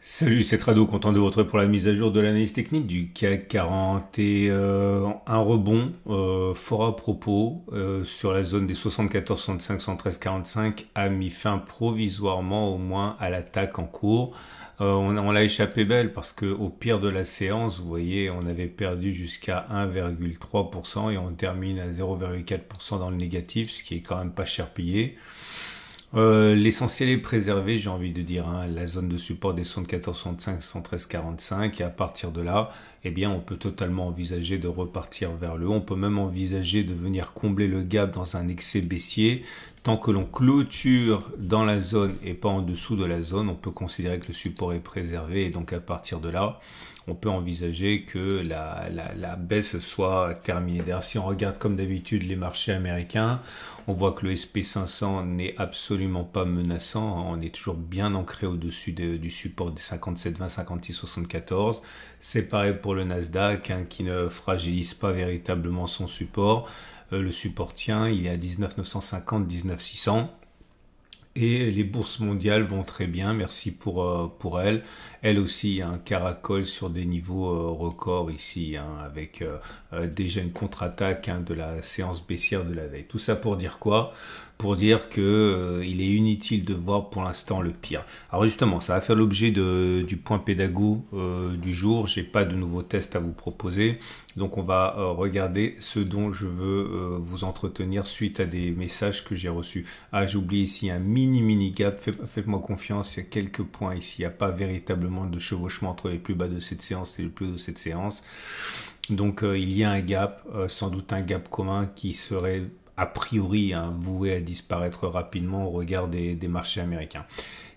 Salut, c'est Trado, content de vous retrouver pour la mise à jour de l'analyse technique du CAC 40 et un rebond fort à propos sur la zone des 74, 65, 113, 45 a mis fin provisoirement au moins à l'attaque en cours. On l'a échappé belle parce que au pire de la séance, vous voyez, on avait perdu jusqu'à 1,3% et on termine à 0,4% dans le négatif, ce qui est quand même pas cher payé. L'essentiel est préservé, j'ai envie de dire, hein, la zone de support des 74, 65, 113, 45, et à partir de là, eh bien, on peut totalement envisager de repartir vers le haut. On peut même envisager de venir combler le gap dans un excès baissier. Tant que l'on clôture dans la zone et pas en dessous de la zone, on peut considérer que le support est préservé, et donc à partir de là, on peut envisager que la baisse soit terminée. D'ailleurs, si on regarde comme d'habitude les marchés américains, on voit que le SP500 n'est absolument pas menaçant. On est toujours bien ancré au-dessus du support des 57,20, 56, 74. C'est pareil pour le Nasdaq, hein, qui ne fragilise pas véritablement son support. Le support tient, il est à 19 950, 19 600. Et les bourses mondiales vont très bien, merci pour elles. Elles aussi, un caracole sur des niveaux records ici, hein, avec déjà une contre-attaque, hein, de la séance baissière de la veille. Tout ça pour dire quoi? Pour dire que il est inutile de voir pour l'instant le pire. Alors justement, ça va faire l'objet du point pédago du jour. J'ai pas de nouveaux tests à vous proposer. Donc on va regarder ce dont je veux vous entretenir suite à des messages que j'ai reçus. Ah, j'ai oublié ici un mini gap. Faites-moi confiance, il y a quelques points ici. Il n'y a pas véritablement de chevauchement entre les plus bas de cette séance et les plus hauts de cette séance. Donc il y a un gap, sans doute un gap commun qui serait a priori, hein, voué à disparaître rapidement au regard des marchés américains.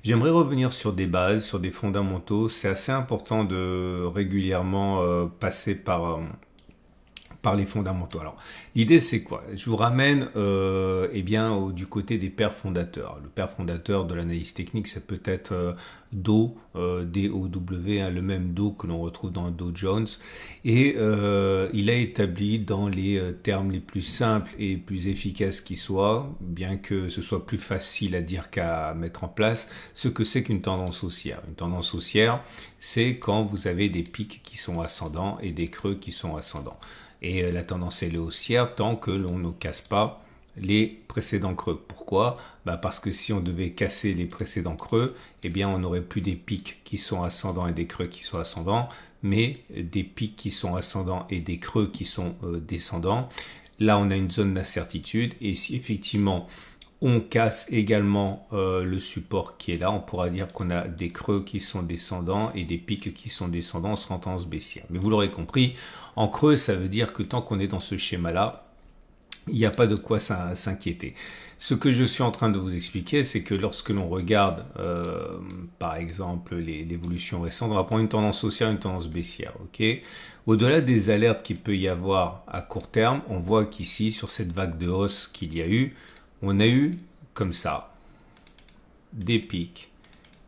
J'aimerais revenir sur des bases, sur des fondamentaux. C'est assez important de régulièrement passer par les fondamentaux. Alors, l'idée c'est quoi? Je vous ramène eh bien, du côté des pères fondateurs. Le père fondateur de l'analyse technique, c'est peut-être Dow, D-O-W, hein, le même Dow que l'on retrouve dans Dow Jones. Et il a établi dans les termes les plus simples et plus efficaces qui soient, bien que ce soit plus facile à dire qu'à mettre en place, ce que c'est qu'une tendance haussière. Une tendance haussière, c'est quand vous avez des pics qui sont ascendants et des creux qui sont ascendants. Et la tendance est haussière tant que l'on ne casse pas les précédents creux. Pourquoi? Parce que si on devait casser les précédents creux, eh bien on n'aurait plus des pics qui sont ascendants et des creux qui sont ascendants, mais des pics qui sont ascendants et des creux qui sont descendants. Là, on a une zone d'incertitude, et si effectivement on casse également le support qui est là, on pourra dire qu'on a des creux qui sont descendants et des pics qui sont descendants, on sera en tendance baissière. Mais vous l'aurez compris, en creux, ça veut dire que tant qu'on est dans ce schéma-là, il n'y a pas de quoi s'inquiéter. Ce que je suis en train de vous expliquer, c'est que lorsque l'on regarde, par exemple, l'évolution récente, on va prendre une tendance haussière, une tendance baissière. Okay. Au-delà des alertes qu'il peut y avoir à court terme, on voit qu'ici, sur cette vague de hausse qu'il y a eu, on a eu comme ça des pics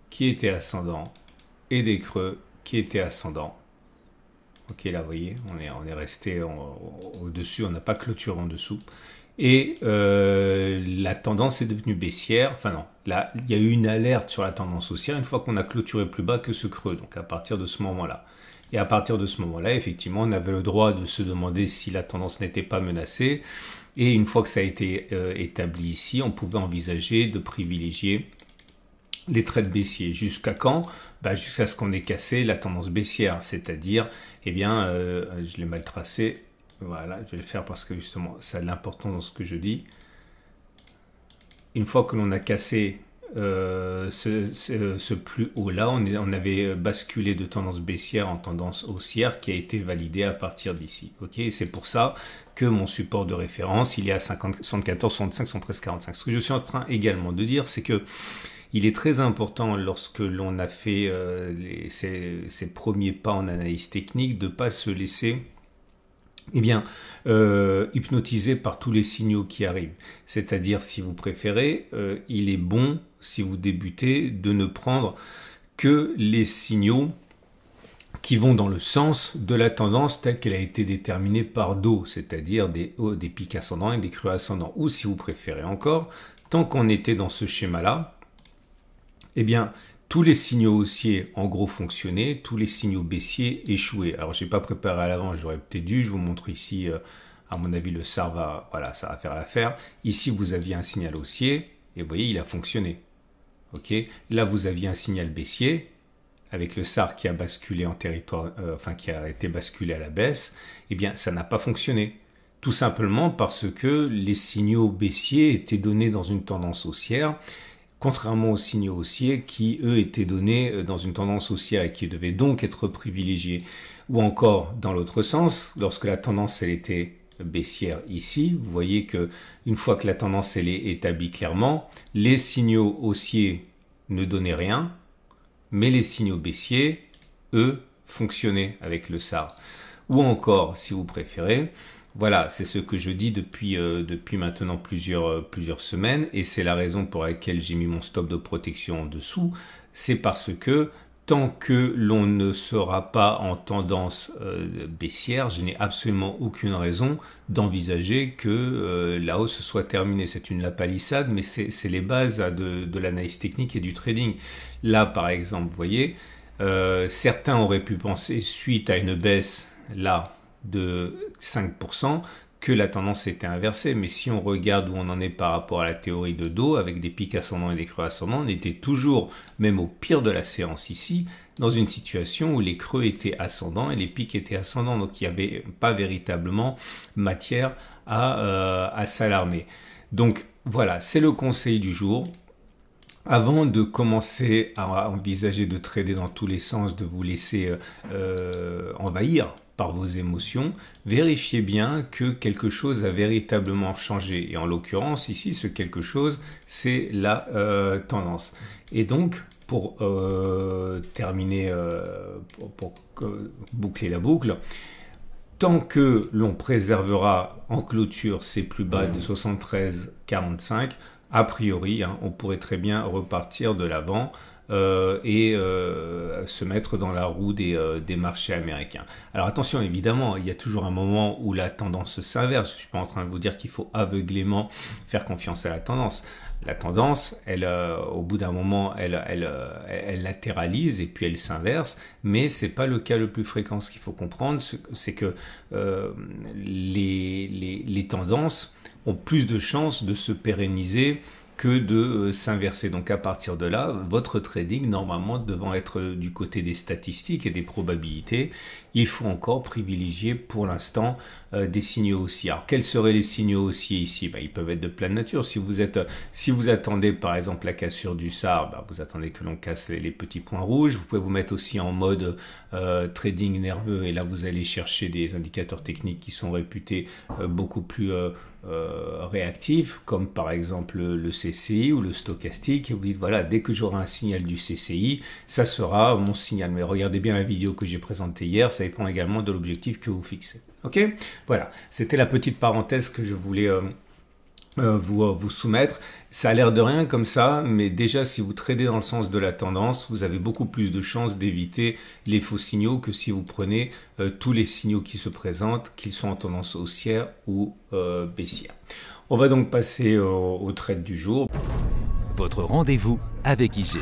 qui étaient ascendants et des creux qui étaient ascendants. Ok, là, vous voyez, on est resté au-dessus, on n'a pas clôturé en dessous. Et la tendance est devenue baissière. Enfin non, là, il y a eu une alerte sur la tendance haussière une fois qu'on a clôturé plus bas que ce creux. Donc à partir de ce moment-là. Et à partir de ce moment-là, effectivement, on avait le droit de se demander si la tendance n'était pas menacée. Et une fois que ça a été établi ici, on pouvait envisager de privilégier les trades baissiers. Jusqu'à quand? Jusqu'à ce qu'on ait cassé la tendance baissière. C'est-à-dire, eh bien, je l'ai mal tracé. Voilà, je vais le faire parce que justement, ça a de l'importance dans ce que je dis. Une fois que l'on a cassé ce plus haut là, on avait basculé de tendance baissière en tendance haussière qui a été validée à partir d'ici. Okay, et c'est pour ça que mon support de référence il est à 74, 65, 113, 45. Ce que je suis en train également de dire, c'est que il est très important lorsque l'on a fait ces premiers pas en analyse technique de ne pas se laisser hypnotisé par tous les signaux qui arrivent. C'est-à-dire, si vous préférez, il est bon, si vous débutez, de ne prendre que les signaux qui vont dans le sens de la tendance telle qu'elle a été déterminée par Dow, c'est-à-dire des pics ascendants et des creux ascendants. Ou si vous préférez encore, tant qu'on était dans ce schéma-là, eh bien, tous les signaux haussiers en gros fonctionnaient, tous les signaux baissiers échouaient. Alors j'ai pas préparé à l'avant, j'aurais peut-être dû, je vous montre ici, à mon avis le SAR va, voilà, ça va faire l'affaire. Ici vous aviez un signal haussier, et vous voyez il a fonctionné. Ok, là vous aviez un signal baissier, avec le SAR qui a basculé en territoire, enfin qui a été basculé à la baisse, eh bien ça n'a pas fonctionné. Tout simplement parce que les signaux baissiers étaient donnés dans une tendance haussière, contrairement aux signaux haussiers qui, eux, étaient donnés dans une tendance haussière et qui devaient donc être privilégiés. Ou encore, dans l'autre sens, lorsque la tendance elle était baissière ici, vous voyez que une fois que la tendance elle est établie clairement, les signaux haussiers ne donnaient rien, mais les signaux baissiers, eux, fonctionnaient avec le SAR. Ou encore, si vous préférez, voilà, c'est ce que je dis depuis maintenant plusieurs semaines, et c'est la raison pour laquelle j'ai mis mon stop de protection en dessous. C'est parce que tant que l'on ne sera pas en tendance baissière, je n'ai absolument aucune raison d'envisager que la hausse soit terminée. C'est une lapalissade, mais c'est les bases de l'analyse technique et du trading. Là, par exemple, vous voyez, certains auraient pu penser, suite à une baisse là de 5%, que la tendance était inversée. Mais si on regarde où on en est par rapport à la théorie de dos, avec des pics ascendants et des creux ascendants, on était toujours, même au pire de la séance ici, dans une situation où les creux étaient ascendants et les pics étaient ascendants. Donc il n'y avait pas véritablement matière à s'alarmer. Donc voilà, c'est le conseil du jour. Avant de commencer à envisager de trader dans tous les sens, de vous laisser envahir par vos émotions, vérifiez bien que quelque chose a véritablement changé. Et en l'occurrence, ici, ce quelque chose, c'est la tendance. Et donc, pour terminer, pour boucler la boucle, tant que l'on préservera en clôture ces plus bas de 73,45, a priori, on pourrait très bien repartir de l'avant et se mettre dans la roue des marchés américains. Alors attention, évidemment, il y a toujours un moment où la tendance s'inverse. Je ne suis pas en train de vous dire qu'il faut aveuglément faire confiance à la tendance. La tendance, elle, au bout d'un moment, elle latéralise et puis elle s'inverse, mais c'est pas le cas le plus fréquent. Ce qu'il faut comprendre, c'est que les tendances ont plus de chances de se pérenniser que de s'inverser. Donc à partir de là, votre trading, normalement devant être du côté des statistiques et des probabilités, il faut encore privilégier pour l'instant des signaux haussiers. Alors quels seraient les signaux haussiers ici? Ils peuvent être de pleine nature. Si vous attendez par exemple la cassure du SAR, vous attendez que l'on casse les petits points rouges. Vous pouvez vous mettre aussi en mode trading nerveux, et là vous allez chercher des indicateurs techniques qui sont réputés beaucoup plus réactifs, comme par exemple le CCI ou le stochastique, et vous dites voilà, dès que j'aurai un signal du CCI, ça sera mon signal. Mais regardez bien la vidéo que j'ai présentée hier, ça dépend également de l'objectif que vous fixez. Ok, voilà, c'était la petite parenthèse que je voulais vous soumettre. Ça a l'air de rien comme ça, mais déjà si vous tradez dans le sens de la tendance, vous avez beaucoup plus de chances d'éviter les faux signaux que si vous prenez tous les signaux qui se présentent, qu'ils soient en tendance haussière ou baissière. On va donc passer au trade du jour. Votre rendez-vous avec IG.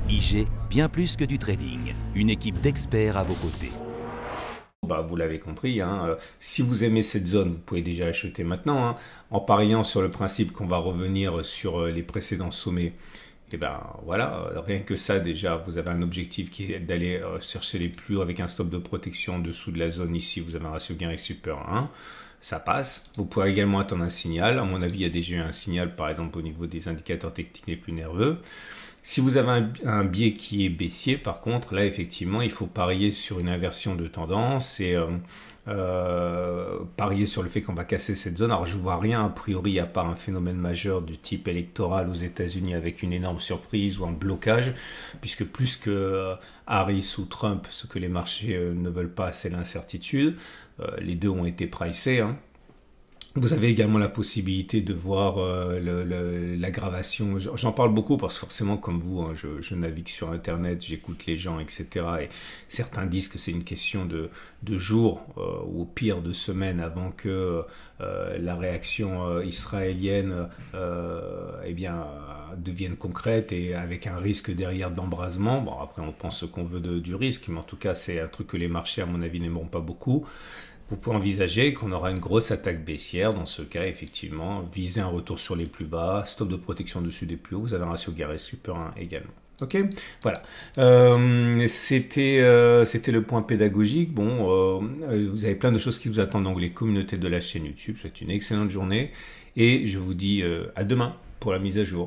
IG, bien plus que du trading, une équipe d'experts à vos côtés. Vous l'avez compris, si vous aimez cette zone, vous pouvez déjà acheter maintenant, en pariant sur le principe qu'on va revenir sur les précédents sommets. Et voilà, rien que ça déjà, vous avez un objectif qui est d'aller chercher les plus hauts avec un stop de protection en dessous de la zone ici. Vous avez un ratio gain risque supérieur à 1, ça passe. Vous pouvez également attendre un signal. À mon avis, il y a déjà eu un signal par exemple au niveau des indicateurs techniques les plus nerveux. Si vous avez un biais qui est baissier, par contre, là, effectivement, il faut parier sur une inversion de tendance et parier sur le fait qu'on va casser cette zone. Alors, je ne vois rien, a priori, à part un phénomène majeur du type électoral aux États-Unis avec une énorme surprise ou un blocage, puisque plus que Harris ou Trump, ce que les marchés ne veulent pas, c'est l'incertitude. Les deux ont été pricés, Vous avez également la possibilité de voir l'aggravation. J'en parle beaucoup parce que forcément, comme vous, hein, je navigue sur Internet, j'écoute les gens, etc. Et certains disent que c'est une question de jours ou au pire de semaines avant que la réaction israélienne eh bien, devienne concrète et avec un risque derrière d'embrasement. Bon, après, on pense ce qu'on veut du risque, mais en tout cas, c'est un truc que les marchés, à mon avis, n'aimeront pas beaucoup. Vous pouvez envisager qu'on aura une grosse attaque baissière. Dans ce cas, effectivement, visez un retour sur les plus bas, stop de protection dessus des plus hauts. Vous avez un ratio Garret super 1 également. Ok, voilà. C'était le point pédagogique. Bon, vous avez plein de choses qui vous attendent dans les communautés de la chaîne YouTube. Je vous souhaite une excellente journée et je vous dis à demain pour la mise à jour.